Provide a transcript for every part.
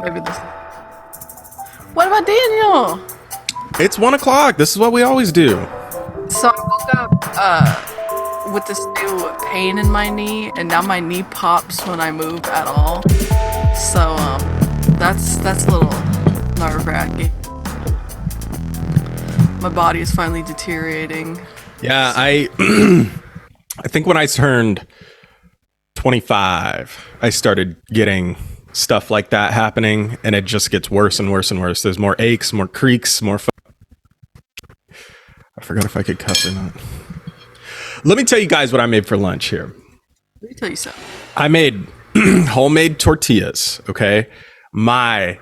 Maybe this. What about Daniel? It's 1 o'clock. This is what we always do. So I woke up with this new pain in my knee, and now my knee pops when I move at all. So that's a little nerve-wracking. My body is finally deteriorating. Yeah, I think when I turned 25, I started getting stuff like that happening, and it just gets worse and worse and worse. There's more aches, more creaks, more. I forgot if I could cuss or not. Let me tell you guys what I made for lunch here. Let me tell you something. I made homemade tortillas. Okay, my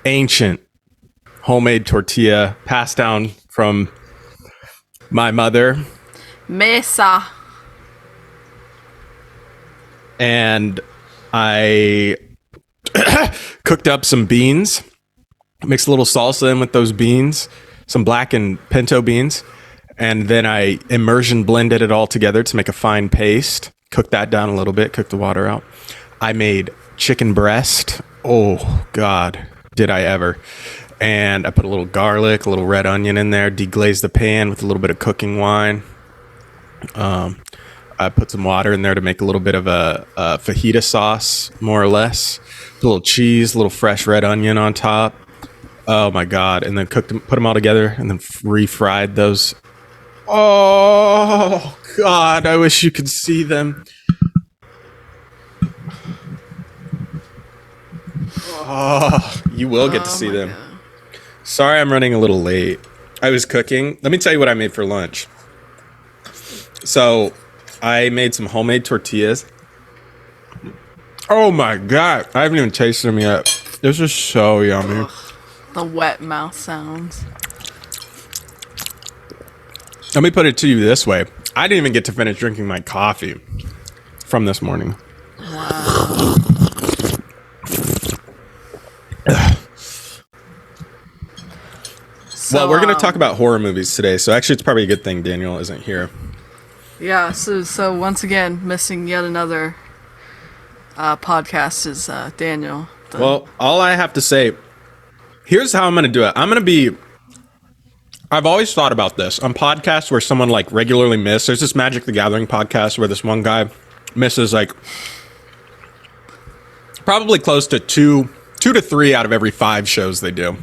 ancient homemade tortilla passed down from my mother. Mesa. And I cooked up some beans, mixed a little salsa in with those beans, some black and pinto beans, and then I immersion blended it all together to make a fine paste. Cooked that down a little bit, cooked the water out. I made chicken breast. Oh, God, did I ever. And I put a little garlic, a little red onion in there, deglazed the pan with a little bit of cooking wine. I put some water in there to make a little bit of a fajita sauce, more or less. A little cheese, a little fresh red onion on top. Oh my God. And then put them all together and then refried those. Oh God, I wish you could see them. Oh, you will get to see them. God. Sorry, I'm running a little late. I was cooking. Let me tell you what I made for lunch. So I made some homemade tortillas. Oh my God. I haven't even tasted them yet. This is so yummy. Ugh, the wet mouth sounds. Let me put it to you this way. I didn't even get to finish drinking my coffee from this morning. Wow. Well, we're going to talk about horror movies today. So actually, it's probably a good thing Daniel isn't here. Yeah, so once again, missing yet another podcast is Daniel. Well, all I have to say, here's how I'm going to do it. I've always thought about this. On podcasts where someone like regularly misses, there's this Magic the Gathering podcast where this one guy misses like probably close to two to three out of every 5 shows they do.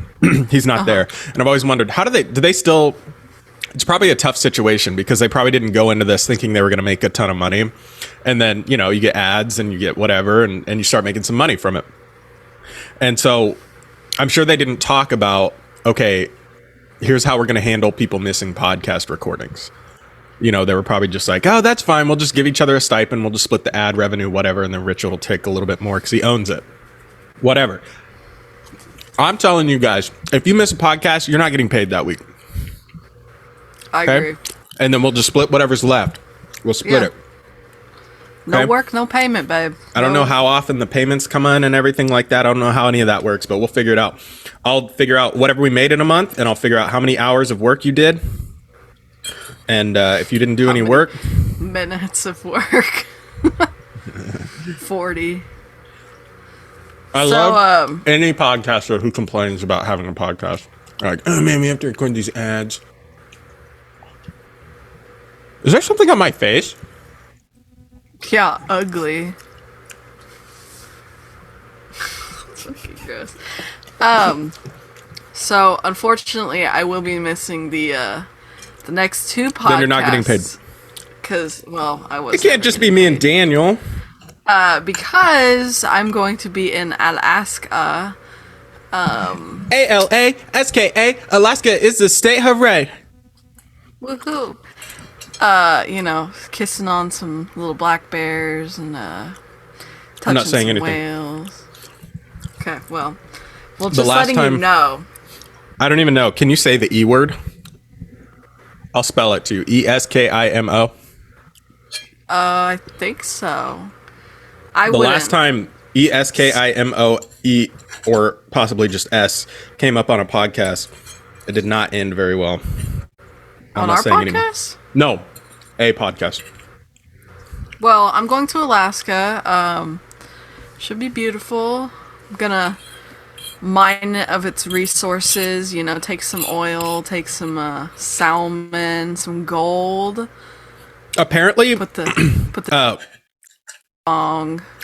He's not there. And I've always wondered, do they still... It's probably a tough situation because they probably didn't go into this thinking they were going to make a ton of money. And then, you get ads and you get whatever and you start making some money from it. And so I'm sure they didn't talk about, okay, here's how we're going to handle people missing podcast recordings. They were probably just like, oh, that's fine. We'll just give each other a stipend. We'll just split the ad revenue, whatever. And then Richard will take a little bit more because he owns it. Whatever. I'm telling you guys, if you miss a podcast, you're not getting paid that week. I agree. And then we'll just split whatever's left. We'll split it. No work, no payment, babe. I don't know how often the payments come in and everything like that. I don't know how any of that works, but we'll figure it out. I'll figure out whatever we made in a month, and I'll figure out how many hours of work you did. And if you didn't do any work... Minutes of work. 40. I love any podcaster who complains about having a podcast. They're like, oh man, we have to record these ads. Is there something on my face? Yeah, ugly. It's fucking gross. So unfortunately, I will be missing the next 2 podcasts. Then you're not getting paid. Because, well, I was. It can't just be me and Daniel. Because I'm going to be in Alaska. ALASKA. Alaska is the state. Hooray! Woohoo! Kissing on some little black bears and touching I'm not saying some anything. whales. Okay, well, just letting you know. I don't even know. Can you say the E word? I'll spell it to you. ESKIMO. I think so. The last time ESKIMOE or possibly just S came up on a podcast, it did not end very well. On our podcast? No, a podcast. Well, I'm going to Alaska. Should be beautiful. I'm gonna mine of its resources, take some oil, take some salmon, some gold. Apparently, Put the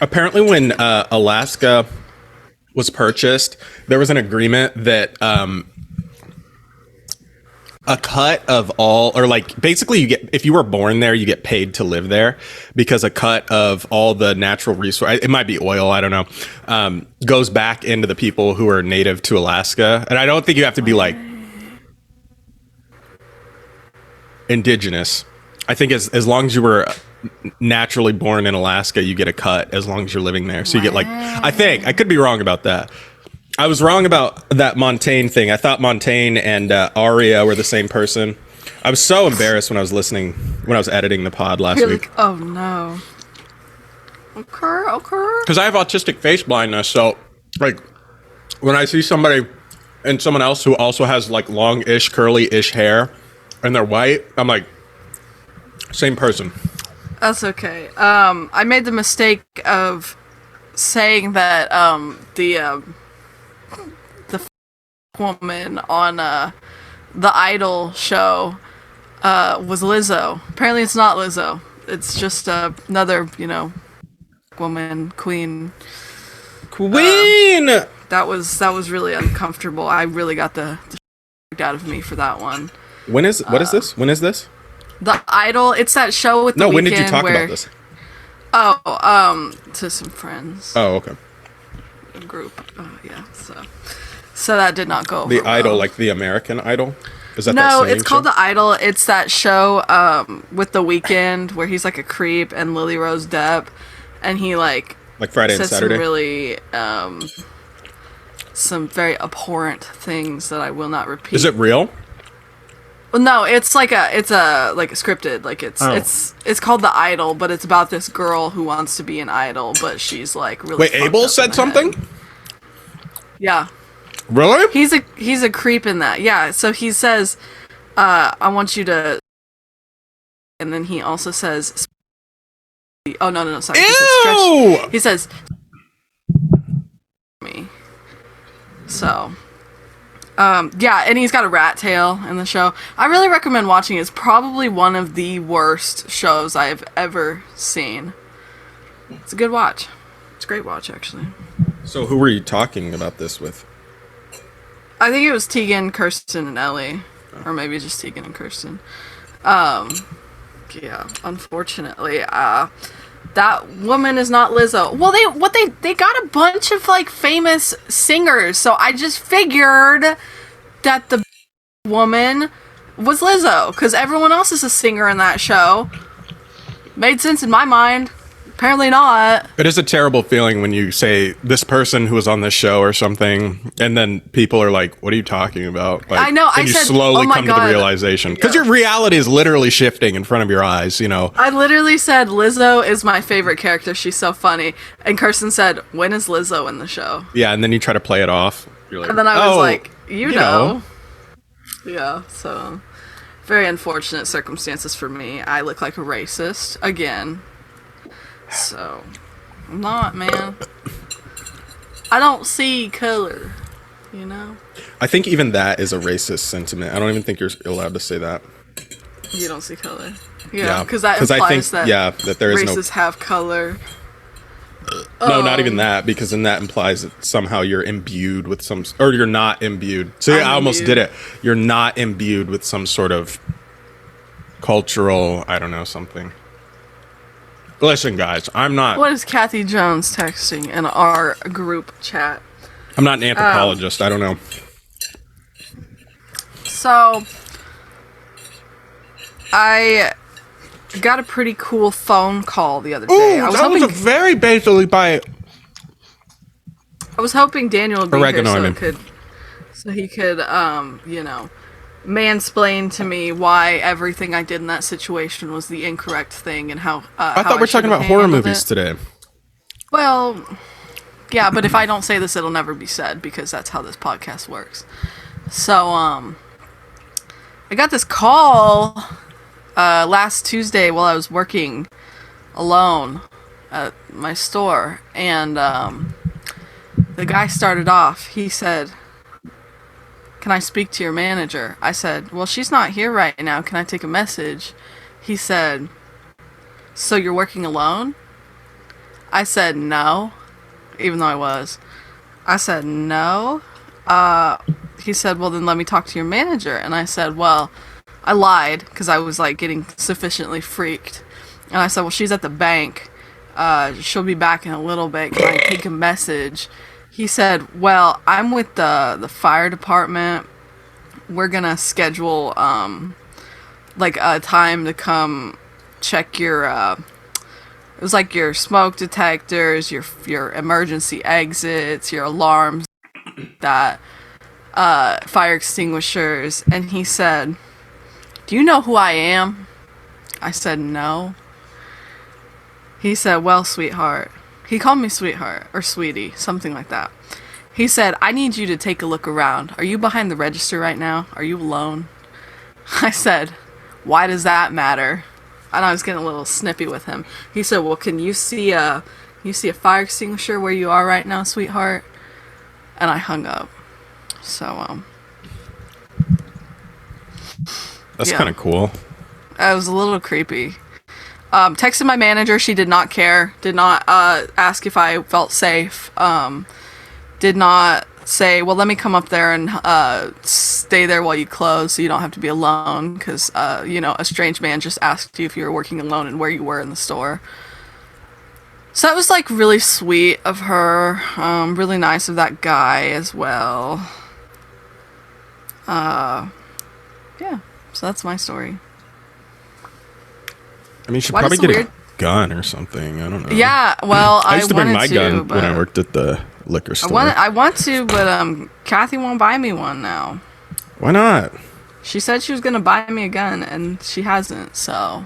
apparently when Alaska was purchased, there was an agreement that a cut of all, or like basically you get, if you were born there, you get paid to live there, because a cut of all the natural resource, it might be oil, I don't know, goes back into the people who are native to Alaska. And I don't think you have to be like indigenous. I think as long as you were naturally born in Alaska, you get a cut as long as you're living there. So you get like, I think, I could be wrong about that. I was wrong about that Montaigne thing. I thought Montaigne and Aria were the same person. I was so embarrassed when I was editing the pod last week. Like, oh no. Okay. Because I have autistic face blindness, so like when I see somebody and someone else who also has like long-ish, curly-ish hair and they're white, I'm like, same person. That's okay. I made the mistake of saying that the woman on the Idol show was Lizzo. Apparently it's not Lizzo. It's just another, woman, queen. That was really uncomfortable. I really got the out of me for that one. What is this? When is this? The Idol, it's that show with the Weeknd. When did you talk about this? To some friends. Oh, okay. A group. Yeah, so that did not go over The well. Idol, like the American Idol? Is that No, that it's called The Idol. It's that show with the Weeknd where he's like a creep and Lily Rose Depp, and he like Friday and Saturday? some really some very abhorrent things that I will not repeat. Is it real? Well, no, it's like scripted. Like it's called The Idol, but it's about this girl who wants to be an idol, but she's like really. Wait, Abel said something? Yeah. Really? He's a creep in that. Yeah. So he says, "I want you to," and then he also says, "Oh no, sorry." Ew! He says, "Me." So. Yeah, and he's got a rat tail in the show. I really recommend watching it. It's probably one of the worst shows I've ever seen. It's a good watch. It's a great watch, actually. So who were you talking about this with? I think it was Tegan, Kirsten, and Ellie. Or maybe just Tegan and Kirsten. Yeah, unfortunately. That woman is not Lizzo. Well, they got a bunch of like famous singers, so I just figured that the woman was Lizzo because everyone else is a singer in that show. Made sense in my mind. Apparently not. It is a terrible feeling when you say this person who was on this show or something, and then people are like, "What are you talking about?" Like, I know. And you slowly come to the realization because your reality is literally shifting in front of your eyes. I literally said Lizzo is my favorite character. She's so funny. And Kirsten said, "When is Lizzo in the show?" Yeah, and then you try to play it off. You're like, and then I was like, you know. Yeah. So very unfortunate circumstances for me. I look like a racist again. So, I'm not, man. I don't see color, I think even that is a racist sentiment. I don't even think you're allowed to say that. You don't see color. Yeah, because that implies that there is races have color. No, not even that, because then that implies that somehow you're imbued with some, or you're not imbued. So I almost did it. You're not imbued with some sort of cultural, I don't know, something. Listen, guys, I'm not... What is Kathy Jones texting in our group chat? I'm not an anthropologist. I don't know. So, I got a pretty cool phone call the other day. Ooh, that was a very basically by... I was hoping Daniel would be Oregano, here so he could, mansplain to me why everything I did in that situation was the incorrect thing and how I thought we were talking about horror movies today. Well, yeah, but if I don't say this, it'll never be said because that's how this podcast works. So, I got this call last Tuesday while I was working alone at my store, and the guy started off. He said, "Can I speak to your manager?" I said, "Well, she's not here right now. Can I take a message?" He said, "So you're working alone?" I said, "No," even though I was. I said, "No." He said, "Well, then let me talk to your manager." And I said, "Well," I lied because I was like getting sufficiently freaked. And I said, "Well, she's at the bank. She'll be back in a little bit. Can I take a message?" He said, "Well, I'm with the fire department. We're gonna schedule like a time to come check your it was like your smoke detectors, your emergency exits, your alarms, that fire extinguishers." And he said, "Do you know who I am?" I said, "No." He said, "Well, sweetheart." He called me sweetheart or sweetie, something like that. He said, "I need you to take a look around. Are you behind the register right now? Are you alone?" I said, "Why does that matter?" And I was getting a little snippy with him. He said, "Well, can you see a fire extinguisher where you are right now, sweetheart?" And I hung up. So, That's kind of cool. It was a little creepy. Texted my manager. She did not care. Did not ask if I felt safe. Did not say, "Well, let me come up there and stay there while you close so you don't have to be alone," because, a strange man just asked you if you were working alone and where you were in the store. So that was, like, really sweet of her. Really nice of that guy as well. Yeah. So that's my story. I mean, you should probably get a gun or something. I don't know. Yeah, well, I used to bring my gun but when I worked at the liquor store. I want to, but Kathy won't buy me one now. Why not? She said she was gonna buy me a gun, and she hasn't. So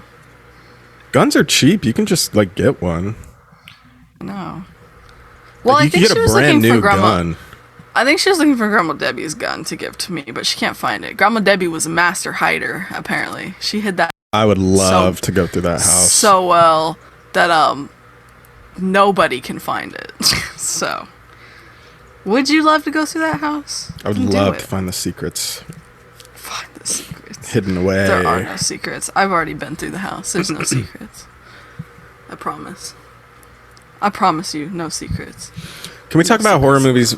guns are cheap. You can just like get one. No. Well, like, I think she was looking for Grandma. Gun. I think she was looking for Grandma Debbie's gun to give to me, but she can't find it. Grandma Debbie was a master hider. Apparently, she hid that. I would love to go through that house so well that nobody can find it. So, would you love to go through that house? I would love to find the secrets. Find the secrets. Hidden away. There are no secrets. I've already been through the house. There's no secrets. I promise. I promise you, no secrets. Can we talk about horror movies?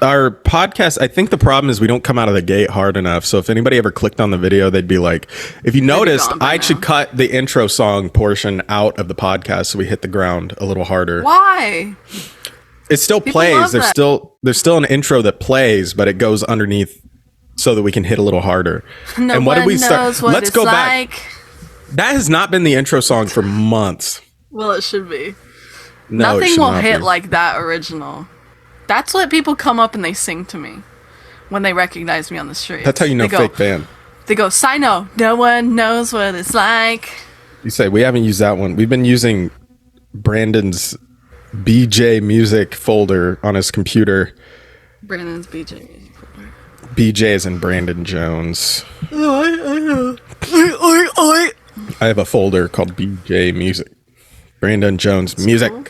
Our podcast, I think the problem is we don't come out of the gate hard enough. So if anybody ever clicked on the video, they'd be like, if you noticed, I actually cut the intro song portion out of the podcast so we hit the ground a little harder. Why? It still plays. There's still an intro that plays, but it goes underneath so that we can hit a little harder. No and what did we start? Let's go back. That has not been the intro song for months. Well, it should be. No, nothing will hit like that original. That's what people come up and they sing to me when they recognize me on the street. That's how you know fake fan. They go, "Sino, no one knows what it's like." You say, we haven't used that one. We've been using Brandon's BJ music folder on his computer. Brandon's BJ music folder. BJ is in Brandon Jones. Oh, I know. I have a folder called BJ Music. Brandon Jones Music. Cool.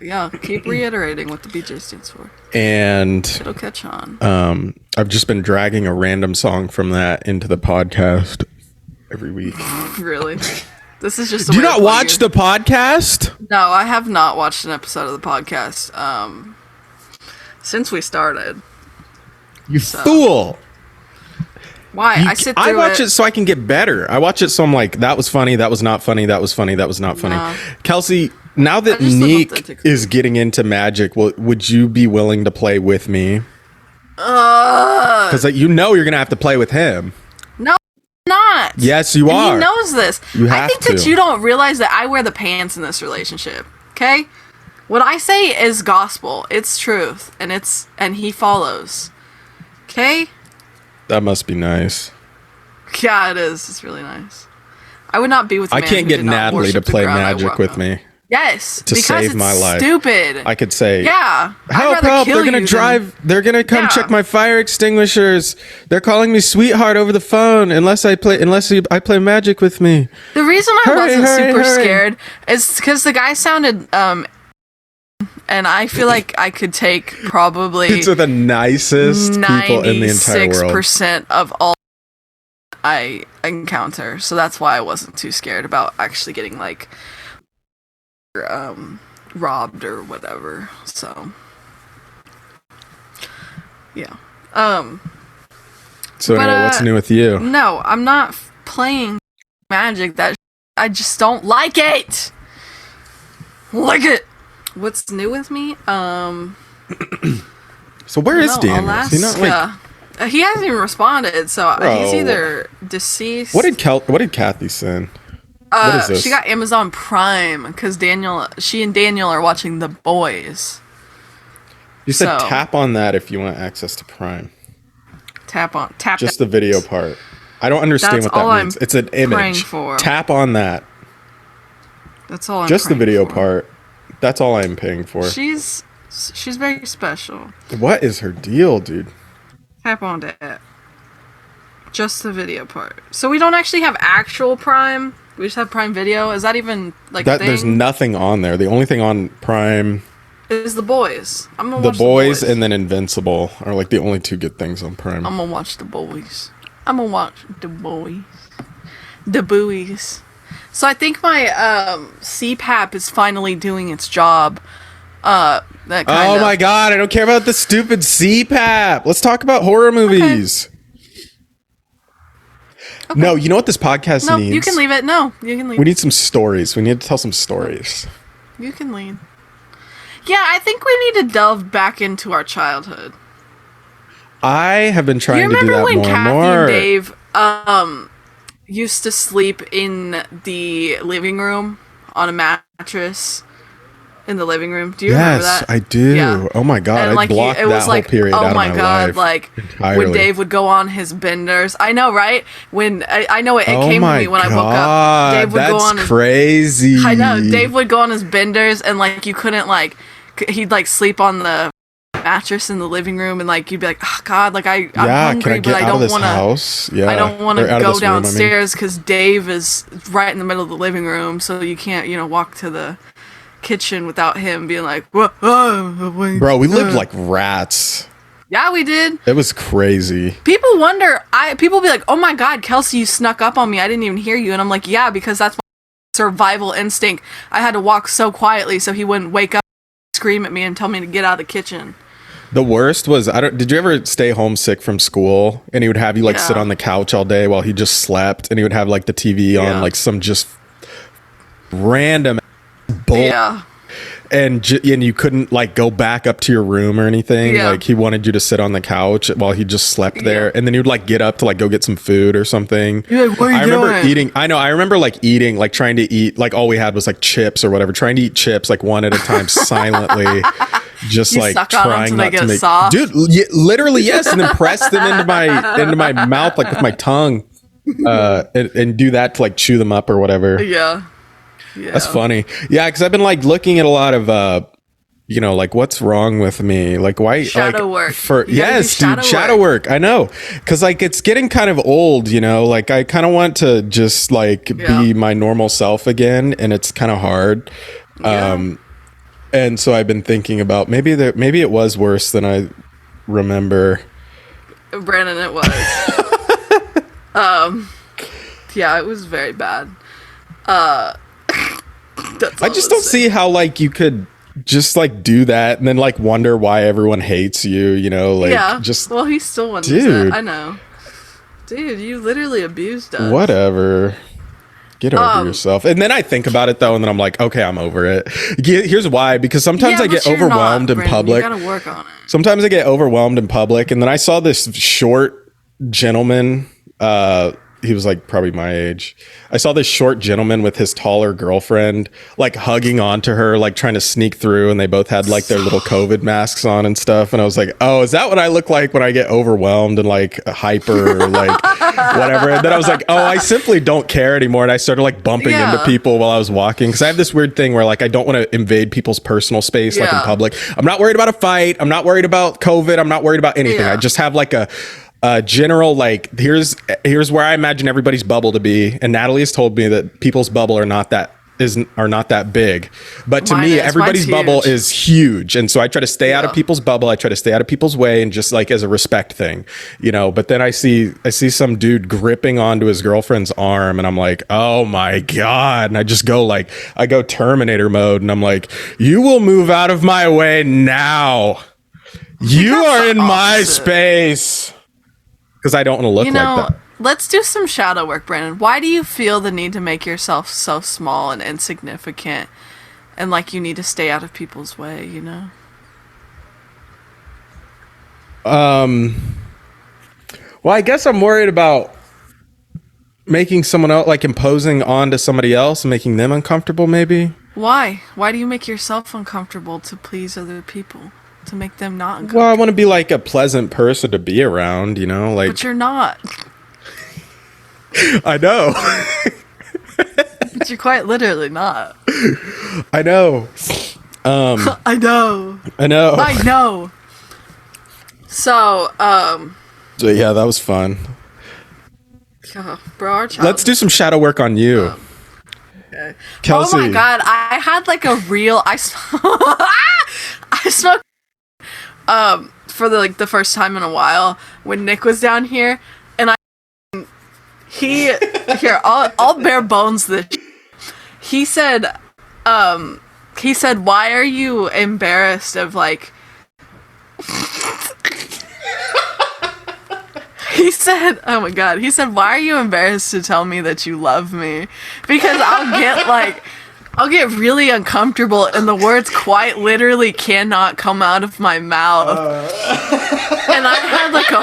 Yeah, keep reiterating what the BJ stands for. And it'll catch on. I've just been dragging a random song from that into the podcast every week. Really? This is just Do you not watch the podcast? No, I have not watched an episode of the podcast since we started. You fool. Why? I watch it so I can get better. I watch it so I'm like, that was funny, that was not funny, that was funny, that was not funny. No. Kelsey, now that Neek is getting into magic, would you be willing to play with me? Because you're going to have to play with him. No, I'm not. Yes, you are. He knows this. I think that you don't realize that I wear the pants in this relationship. Okay? What I say is gospel. It's truth. And he follows. Okay? That must be nice. Yeah, it is. It's really nice. I would not be with a man I can't get Natalie to play magic with me. Yes, to save my life. Stupid. I could say, yeah, help! They're gonna drive. They're gonna come check my fire extinguishers. They're calling me sweetheart over the phone. Unless I play magic with me. The reason I wasn't super scared is because the guy sounded And I feel like I could take probably These are the nicest people in the entire world. 96% of all I encounter. So that's why I wasn't too scared about actually getting like robbed or whatever. So yeah. So anyway, what's new with you? No, I'm not playing Magic. I just don't like it. Like it. What's new with me? So where is Daniel? Alaska. He hasn't even responded, so he's either deceased. What did Kathy send? What is this? She got Amazon Prime because she and Daniel are watching The Boys. You said tap on that if you want access to Prime. Tap just the video part. I don't understand what that means. It's an image. Tap on that. That's all I'm just the video for. part. That's all I'm paying for. She's very special. What is her deal, dude? Tap on that. Just the video part. So we don't actually have actual Prime. We just have Prime Video. Is that even like a thing? There's nothing on there. The only thing on Prime is The Boys. I'm gonna watch The Boys and then Invincible are like the only two good things on Prime. I'm gonna watch The Boys. I'm gonna watch The Boys. The Buoys. So I think my CPAP is finally doing its job. Oh my god, I don't care about the stupid CPAP. Let's talk about horror movies. Okay. No, you know what this podcast needs? You can leave it. No, you can leave. We need some stories. We need to tell some stories. You can leave. Yeah, I think we need to delve back into our childhood. I have been trying to do that more and more. You remember when Kathy and Dave used to sleep in the living room on a mattress in the living room? Do you remember that? Yes, I do. Yeah. Oh my god, I blocked that whole period out of my life. Like entirely. When Dave would go on his benders. I know, right? When I know it came to me when I woke up. Dave would go on his, crazy. I know. Dave would go on his benders and like you couldn't like he'd like sleep on the mattress in the living room and like you'd be like, oh god, like I'm hungry, but I don't want to. Yeah, I don't want to go downstairs because Dave is right in the middle of the living room, so you can't walk to the kitchen without him being like, what? Bro, we lived like rats. Yeah, we did. It was crazy. People wonder. People be like, oh my god, Kelsey, you snuck up on me. I didn't even hear you, and I'm like, yeah, because that's my survival instinct. I had to walk so quietly so he wouldn't wake up, scream at me, and tell me to get out of the kitchen. The worst was, did you ever stay homesick from school and he would have you like sit on the couch all day while he just slept and he would have like the TV on like some just random bull. Yeah. And you couldn't like go back up to your room or anything. Yeah. Like he wanted you to sit on the couch while he just slept there. And then he would like get up to like go get some food or something. You're like, what are you doing? I remember like eating, like trying to eat, like all we had was like chips or whatever, trying to eat chips like one at a time silently. Just you like trying not to make soft. Dude, literally yes, and then press them into my mouth like with my tongue, and do that to like chew them up or whatever. Yeah. That's funny. Yeah, because I've been like looking at a lot of like what's wrong with me? Like why shadow work? Shadow work. I know, because like it's getting kind of old. Like I kind of want to just like be my normal self again, and it's kind of hard. Yeah. And so I've been thinking about maybe it was worse than I remember. Brandon, it was. Yeah, it was very bad. I just don't see how like you could just like do that and then like wonder why everyone hates you. Well, he still wonders that. I know, dude. You literally abused us. Whatever. Get over yourself. And then I think about it though, and then I'm like, okay, I'm over it. Here's why. Because sometimes I get overwhelmed in public. You gotta work on it. Sometimes I get overwhelmed in public, and then I saw this short gentleman. He was like probably my age. I saw this short gentleman with his taller girlfriend, like hugging onto her, like trying to sneak through, and they both had like their little COVID masks on and stuff. And I was like, oh, is that what I look like when I get overwhelmed and like hyper or like whatever? And then I was like, oh, I simply don't care anymore. And I started like bumping into people while I was walking, because I have this weird thing where like I don't want to invade people's personal space like in public. I'm not worried about a fight. I'm not worried about COVID. I'm not worried about anything. I just have like a general like here's where I imagine everybody's bubble to be, and Natalie has told me that people's bubble are not that are not that big, but to Mine me, is. everybody's Mine's bubble huge. is huge, and so I try to stay out of Yeah. people's bubble. I try to stay out of people's way, and just like as a respect thing, you know. But then I see some dude gripping onto his girlfriend's arm, and I'm like, oh my god! And I just go like, I go Terminator mode, and I'm like, you will move out of my way now. You are in my space. Because I don't want to look You know, like that. let's do some shadow work, Brandon. Why do you feel the need to make yourself so small and insignificant and like you need to stay out of people's way, you know? Well, I guess I'm worried about making someone else, like imposing onto somebody else and making them uncomfortable, maybe. Why? Why do you make yourself uncomfortable to please other people? To make them not uncomfortable? Well, I want to be like a pleasant person to be around, you know? Like, But you're not. I know. But you're quite literally not. I know. I know. I know. I know. So, So, yeah, that was fun. bro, our child. Let's do some shadow work on you. Okay. Kelsey. Oh my god, I had like a real I smoked for the first time in a while when Nick was down here, and I'll bare bones this. He said why are you embarrassed of like He said, oh my god, he said, why are you embarrassed to tell me that you love me? Because I'll get really uncomfortable and the words quite literally cannot come out of my mouth. And I had like a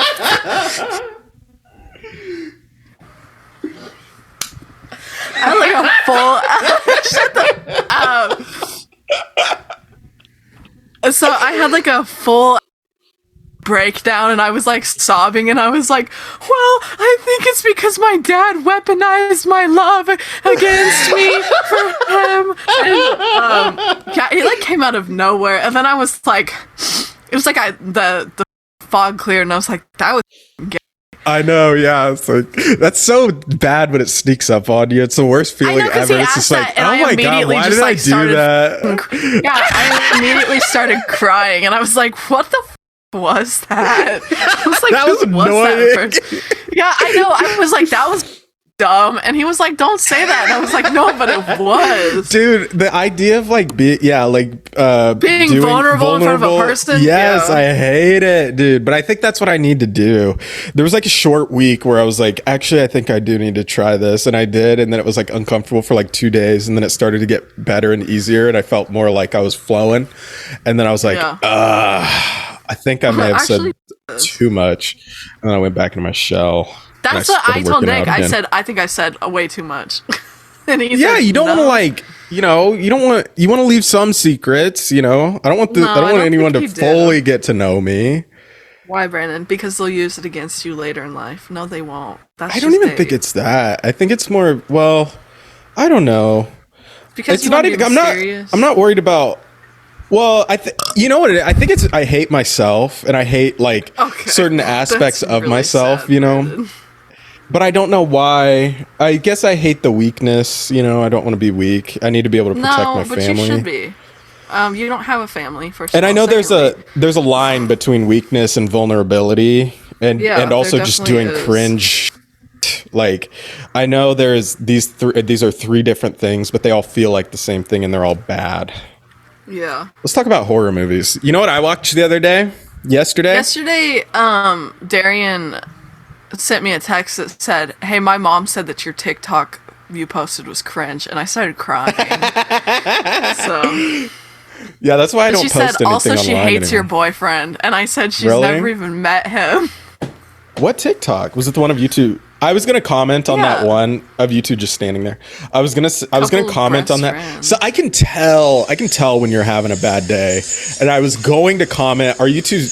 full shut the so I had like a full breakdown and I was like sobbing and I was like, well, I think it's because my dad weaponized my love against me for him. And, yeah, it like came out of nowhere. And then I was like, it was like the fog cleared and I was like, that was gay. I know, yeah. It's like, that's so bad when it sneaks up on you. It's the worst feeling ever. It's just like, oh my god, why did I do that? Yeah, I immediately started crying and I was like, what the was that? I was like, that was annoying. Yeah, I know. I was like, that was dumb. And he was like, don't say that. And I was like, no, but it was. Dude, the idea of like being vulnerable in front of a person. Yes, yeah. I hate it, dude. But I think that's what I need to do. There was like a short week where I was like, actually, I think I do need to try this. And I did. And then it was like uncomfortable for like 2 days. And then it started to get better and easier. And I felt more like I was flowing. And then I was like, I think I may have said too much. And then I went back into my shell. That's what I told Nick. I said, I think I said way too much. And he said, you don't want to like, you want to leave some secrets, I don't want anyone to fully get to know me. Why, Brandon? Because they'll use it against you later in life. No, they won't. I don't even think it's that. I think it's more, I don't know. Because it's not even, I'm not worried about. Well, I think I hate myself and I hate like certain aspects of really myself, sad, but I don't know why. I guess I hate the weakness, I don't want to be weak. I need to be able to protect my family. You should be. You don't have a family, first of all. And I know there's a line between weakness and vulnerability and also just doing cringe. Like, I know there's these are three different things, but they all feel like the same thing and they're all bad. Yeah. Let's talk about horror movies. You know what I watched the other day? Yesterday, Darian sent me a text that said, hey, my mom said that your TikTok you posted was cringe, and I started crying. So yeah, that's why I don't post anything online. She said also she hates your boyfriend, and I said she's never even met him. What TikTok? Was it the one of you two? I was gonna comment on that one of you two just standing there. I was gonna comment on that. Friends. So I can tell when you're having a bad day, and I was going to comment. Are you two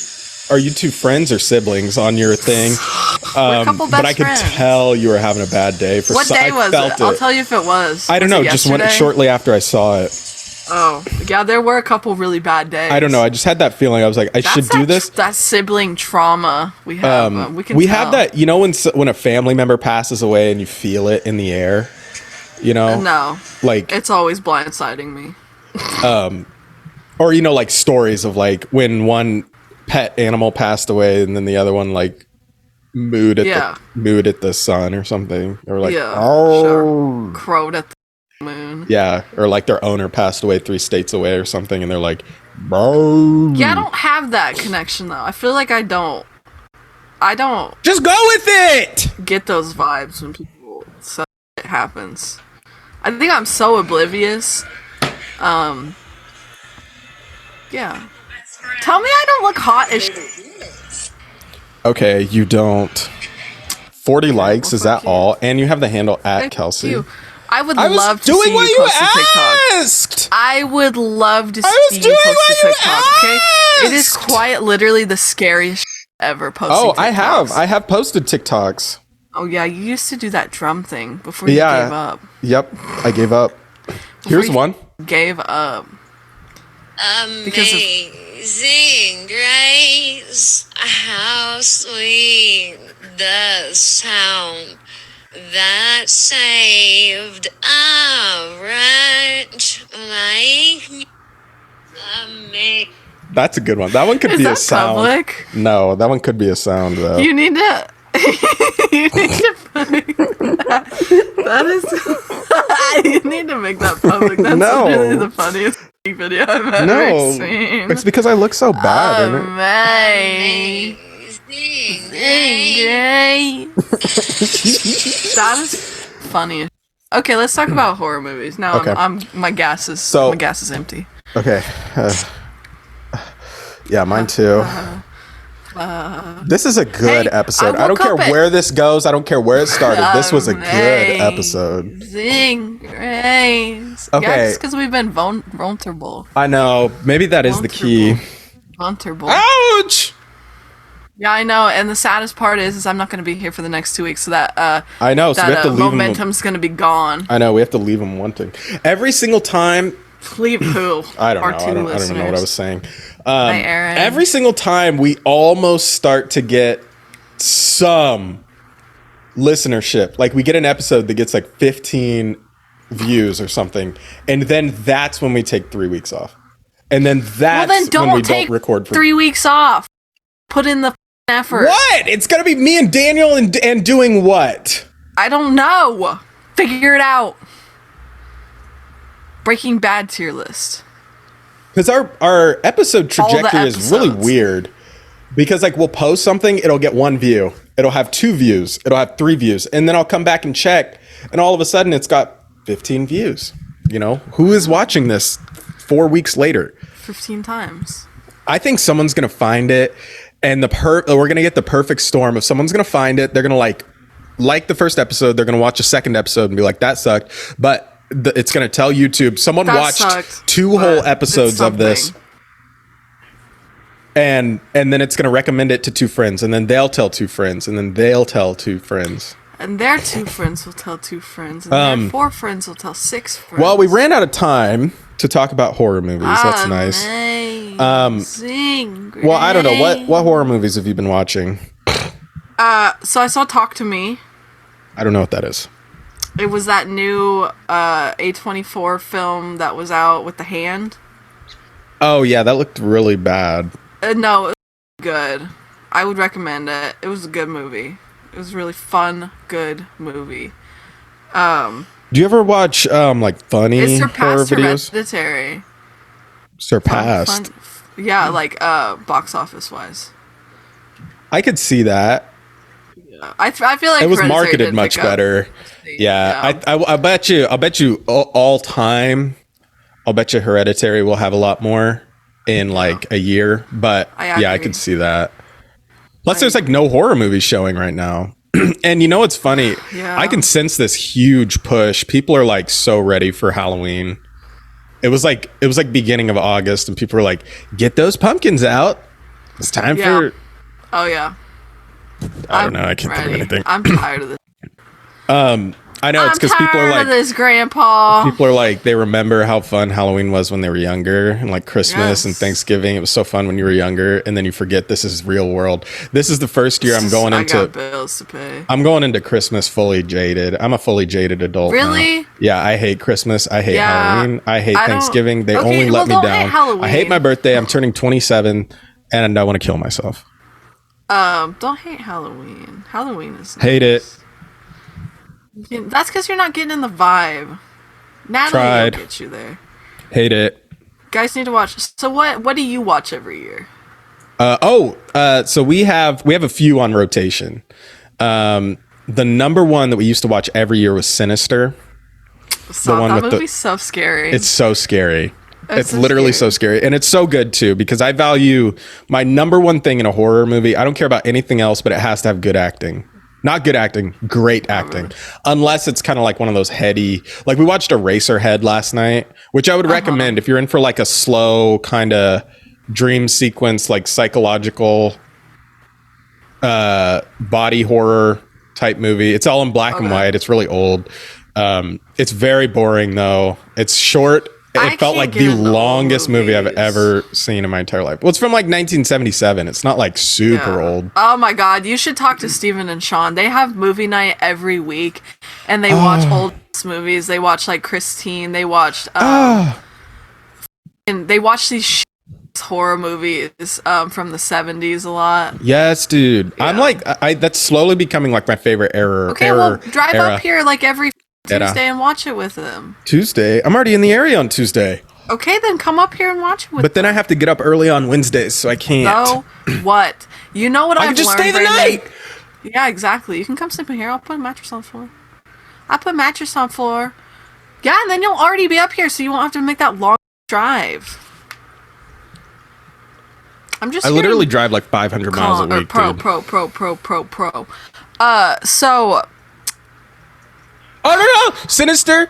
friends or siblings on your thing? But I could tell you were having a bad day. What day was it? I'll tell you if it was. I don't know. Just shortly after I saw it. Oh, yeah, there were a couple really bad days. I don't know. I just had that feeling. I was like, I should do this. That sibling trauma we have. We have that, when a family member passes away and you feel it in the air. You know? No. Like, It's always blindsiding me. or, you know, like stories of like when one pet animal passed away and then the other one like mooed at the sun or something. Or like, Sure. Crowed at the moon. Yeah, or like their owner passed away 3 states away or something, and they're like, bro. Yeah, I don't have that connection though. I feel like I don't Just go with it. get those vibes when people say it happens. I think I'm so oblivious. Yeah. Tell me I don't look hot as shit. Okay, you don't. 40 likes, well, is that fuck you. all? And you have the handle at Thank Kelsey. you. I would I was love to doing see what you you post a TikTok. asked. I would love to I was see you doing post what a you TikTok, okay? It is asked. quite literally the scariest shit ever posting Oh, TikToks. I have posted TikToks. Oh yeah, you used to do that drum thing before you Yeah. gave up. Yep, I gave up. Here's you one. Gave up. Amazing grace, how sweet the sound that saved a wretch like me. Amazing. That's a good one. That one could Is be a that sound. public? No, that one could be a sound though. You need to. You need to put that is. You need to make that public. That's No. literally the funniest video I've ever seen. It's because I look so bad. Isn't it? Amazing Great. That is funny. Okay, let's talk about horror movies. Now Okay. my gas is empty. Okay. Yeah, mine too. This is a good Hey, episode. I I don't woke care up at- where this goes. I don't care where it started. This was a good episode. Amazing Grace. Okay. Yeah, it's because we've been vulnerable. I know. Maybe that is the key. Vulnerable. Ouch! Yeah, I know. And the saddest part is I'm not going to be here for the next 2 weeks, so that I know. So we have to leave momentum's going to be gone. I know. We have to leave them wanting. Every single time. Leave who? I don't Our know. two I don't even know what I was listeners. saying. Hi, Aaron. Every single time we almost start to get some listenership. Like we get an episode that gets like 15 views or something. And then that's when we take 3 weeks off. And then that's Well, then when we take don't record for 3 weeks off. Put in the effort. What? It's gonna be me and Daniel and doing what? I don't know. Figure it out. Breaking Bad tier list. Because our episode All the trajectory is really episodes. weird. Because like we'll post something, it'll get 1 view, it'll have 2 views, it'll have 3 views, and then I'll come back and check, and all of a sudden it's got 15 views. You know, who is watching this 4 weeks later? 15 times. I think someone's gonna find it, and we're gonna get the perfect storm. If someone's gonna find it, they're gonna like the first episode, they're gonna watch a second episode and be like, that sucked, but it's gonna tell YouTube someone That watched sucked, 2 but whole it's episodes of this. something. And then it's going to recommend it to 2 friends, and then they'll tell 2 friends, and then they'll tell 2 friends. And their 2 friends will tell 2 friends. And their 4 friends will tell 6 friends. Well, we ran out of time to talk about horror movies. That's nice. Amazing. Well, I don't know. What horror movies have you been watching? So I saw Talk to Me. I don't know what that is. It was that new A24 film that was out with the hand. Oh, yeah, that looked really bad. No, it was good. I would recommend it. It was a good movie. It was a really fun, good movie. Do you ever watch like funny It horror surpassed videos? Hereditary. Surpassed. Fun, yeah, like box office wise. I could see that. I feel like It was Hereditary marketed did much pick up. better. Yeah, I bet you all time. I'll bet you Hereditary will have a lot more in like a year, but I yeah, I agree. could see that. Plus, there's like no horror movies showing right now. And you know what's funny? Yeah. I can sense this huge push. People are like so ready for Halloween. It was like beginning of August, and people were like, "Get those pumpkins out! It's time Yeah. for." Oh yeah. I don't know. I can't think of anything. I'm tired of this. I know it's because people are tired of like this, Grandpa. people are like they remember how fun Halloween was when they were younger, and like Christmas and Thanksgiving. It was so fun when you were younger, and then you forget this is real world. This is the first year I'm going I into got bills to pay. I'm going into Christmas fully jaded. I'm a fully jaded adult. Really? Now. Yeah, I hate Christmas. I hate Halloween. I hate Thanksgiving. They Okay, only let me don't down. hate Halloween. I hate my birthday. I'm turning 27, and I want to kill myself. Don't hate Halloween. Halloween is nice. Hate it. That's because you're not getting in the vibe. Natalie will get you there. Hate it. Guys need to watch. So what do you watch every year? So we have a few on rotation. The number one that we used to watch every year was Sinister. That movie's so scary. It's so scary. It's so literally scary. so scary. And it's so good too, because I value my number one thing in a horror movie. I don't care about anything else, but it has to have good acting. Not good acting, great acting. Unless it's kind of like one of those heady, like we watched Eraserhead last night, which I would recommend if you're in for like a slow kind of dream sequence, like psychological body horror type movie. It's all in black and white. It's really old. It's very boring though. It's short. It felt like the longest movie I've ever seen in my entire life. Well, it's from like 1977. It's not like super old. Oh my God. You should talk to Steven and Sean. They have movie night every week and they watch old movies. They watch like Christine. They watched, and they watch these horror movies from the 70s a lot. Yes, dude. Yeah. I'm like, that's slowly becoming like my favorite era. Okay, well, drive up here like every Tuesday and watch it with them. Tuesday? I'm already in the area on Tuesday. Okay, then come up here and watch it with them. But then I have to get up early on Wednesdays, so I can't. So what? You know what I can just stay the night. Yeah, exactly. You can come sleep in here. I'll put a mattress on the floor. I'll put a mattress on the floor. Yeah, and then you'll already be up here, so you won't have to make that long drive. I literally drive like 500 miles a week, pro. So. Oh no! Sinister,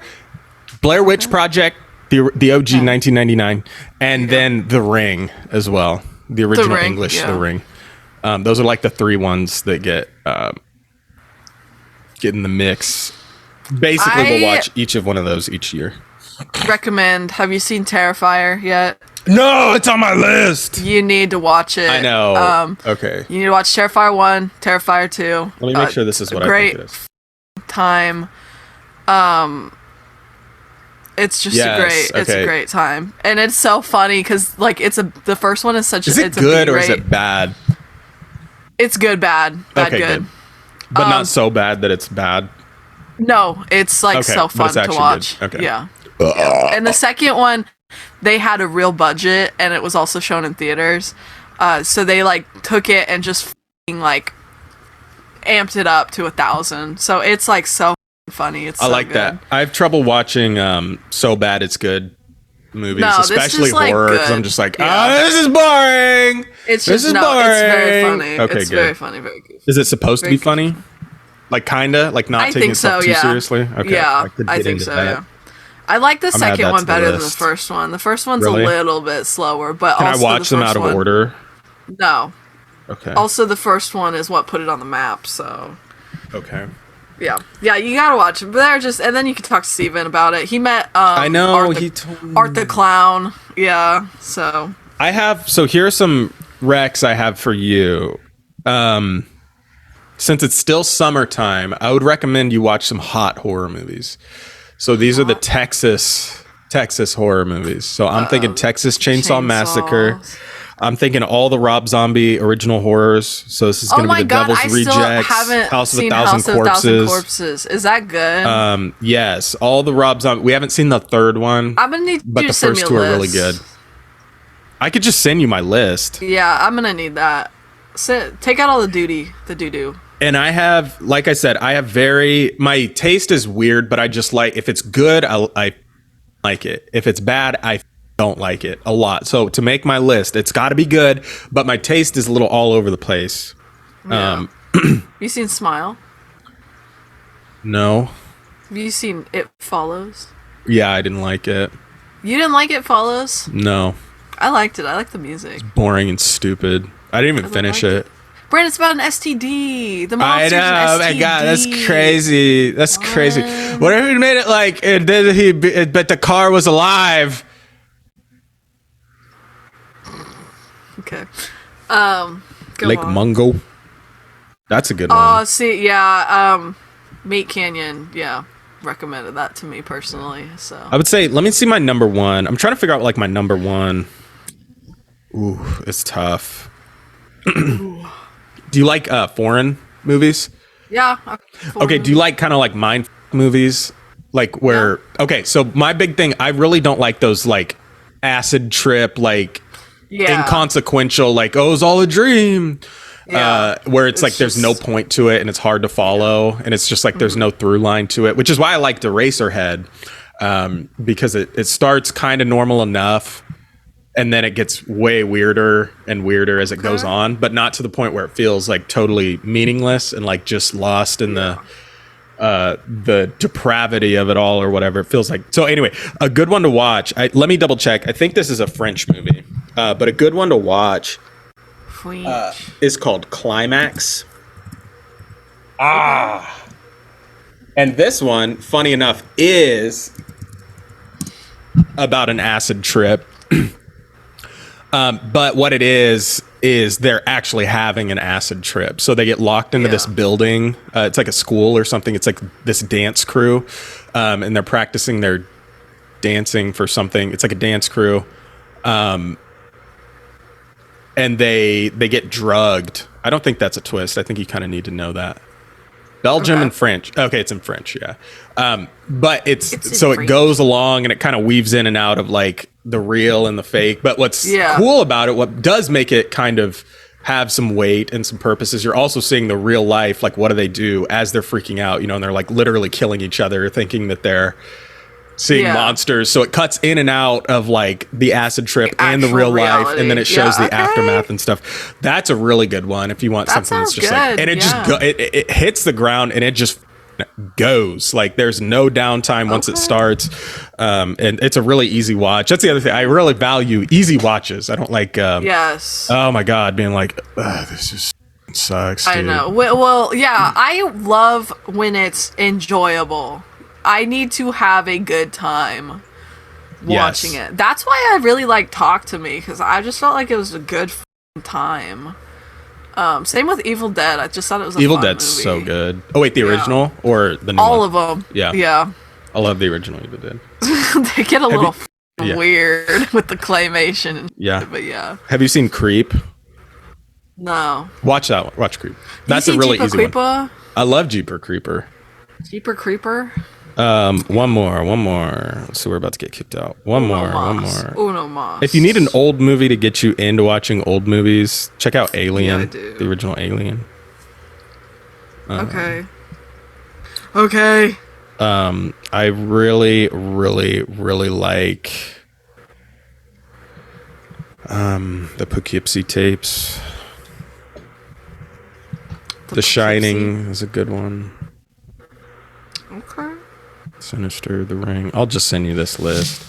Blair Witch Project, the OG 1999, and then The Ring as well, the original English The Ring. Those are like the three ones that get in the mix. Basically, we'll watch each of one of those each year. Recommend. Have you seen Terrifier yet? No, it's on my list. You need to watch it. I know. Okay. You need to watch Terrifier 1, Terrifier 2. Let me make sure this is what I think it is. Time. It's just it's a great time, and it's so funny because like the first one is such. Is it it's good or is it bad? It's good, bad, good. But not so bad that it's bad. No, it's like so fun to watch. Good. Okay. Yeah. And the second one, they had a real budget, and it was also shown in theaters. So they like took it and just like amped it up to 1,000. So it's like so funny. It's I like that. I have trouble watching so bad it's good movies, especially horror, because I'm just like, this is boring. It's just boring. It's very funny. Okay, it's good. Very funny, very goofy. Is it supposed to be funny? Like kinda, like not taking itself too seriously. Okay, yeah, I think so. Yeah, I like the second one better than the first one. The first one's a little bit slower, but can also I watch them out of order? No. Okay. Also, the first one is what put it on the map. So. Okay. Yeah, you gotta watch it. But they're just, and then you can talk to Steven about it. He met I know Art the Clown. Yeah, so I have. So here are some recs I have for you. Since it's still summertime, I would recommend you watch some hot horror movies. So these are the Texas horror movies. So I'm thinking Texas Chainsaw Massacre. I'm thinking all the Rob Zombie original horrors. So this is going to be The Devil's Rejects, House of a Thousand Corpses. Is that good? Yes, all the Rob Zombie. We haven't seen the third one. I'm gonna need but you the to send first me a two are list. really good. I could just send you my list. Yeah, I'm gonna need that. Take out all the doo-doo. And I have, like I said, my taste is weird, but I just like, if it's good, I like it. If it's bad, I don't like it a lot. So to make my list, it's got to be good, but my taste is a little all over the place. Yeah. You seen Smile? No. Have you seen It Follows? Yeah, I didn't like it. You didn't like It Follows? No. I liked it. I liked the music. Boring and stupid. I didn't even finish it. Brandon, it's about an STD. The I monster's know. an Oh my STD. God, that's crazy. That's crazy. What if he made it like, but the car was alive? Okay. Go Lake on. Mungo. That's a good Oh, one. see, yeah. Meat Canyon, yeah, recommended that to me personally. So I would say, let me see my number one. I'm trying to figure out like my number one. Ooh, it's tough. Do you like foreign movies? yeah. Okay, do you like kind of like mind movies? Like where, okay, so my big thing, I really don't like those like acid trip, like inconsequential, like, oh, it was all a dream. Where it's like there's no point to it and it's hard to follow and it's just like there's no through line to it, which is why I liked Eraserhead, because it starts kind of normal enough and then it gets way weirder and weirder as it goes on, but not to the point where it feels like totally meaningless and like just lost in the depravity of it all or whatever it feels like. So anyway, a good one to watch. Let me double check. I think this is a French movie, but a good one to watch is called Climax. And this one, funny enough, is about an acid trip. But what it is they're actually having an acid trip. So they get locked into this building. It's like a school or something. It's like this dance crew. And they're practicing their dancing for something. It's like a dance crew. And they get drugged. I don't think that's a twist. I think you kind of need to know that. Belgium and French. Okay, it's in French, yeah. But it's so it goes along and it kind of weaves in and out of like the real and the fake. But what's cool about it, what does make it kind of have some weight and some purposes, you're also seeing the real life, like what do they do as they're freaking out, you know, and they're like literally killing each other, thinking that they're seeing monsters. So it cuts in and out of like the acid trip and the real life, and then it shows the aftermath and stuff. That's a really good one if you want something that's just like, and it just it hits the ground and it just goes like there's no downtime once it starts. And it's a really easy watch. That's the other thing. I really value easy watches. I don't like oh my God, being like this just sucks, dude. I know. Well, yeah, I love when it's enjoyable. I need to have a good time watching it. That's why I really like Talk to Me, because I just felt like it was a good time. Same with Evil Dead. I just thought it was a Evil fun Dead's movie. so good. Oh wait, the original or the new all one? of them. Yeah. I love the original Evil Dead. They get a little weird with the claymation. Yeah. But yeah. Have you seen Creep? No. Watch that one. Watch Creep. That's a really easy one. I love Jeeper Creeper. Jeeper Creeper? One more. So we're about to get kicked out. One more. Uno mas. If you need an old movie to get you into watching old movies, check out Alien. Yeah, I do. The original Alien. Okay. I really, really, really like the Poughkeepsie tapes. The Shining is a good one. Okay. Sinister, The Ring. I'll just send you this list.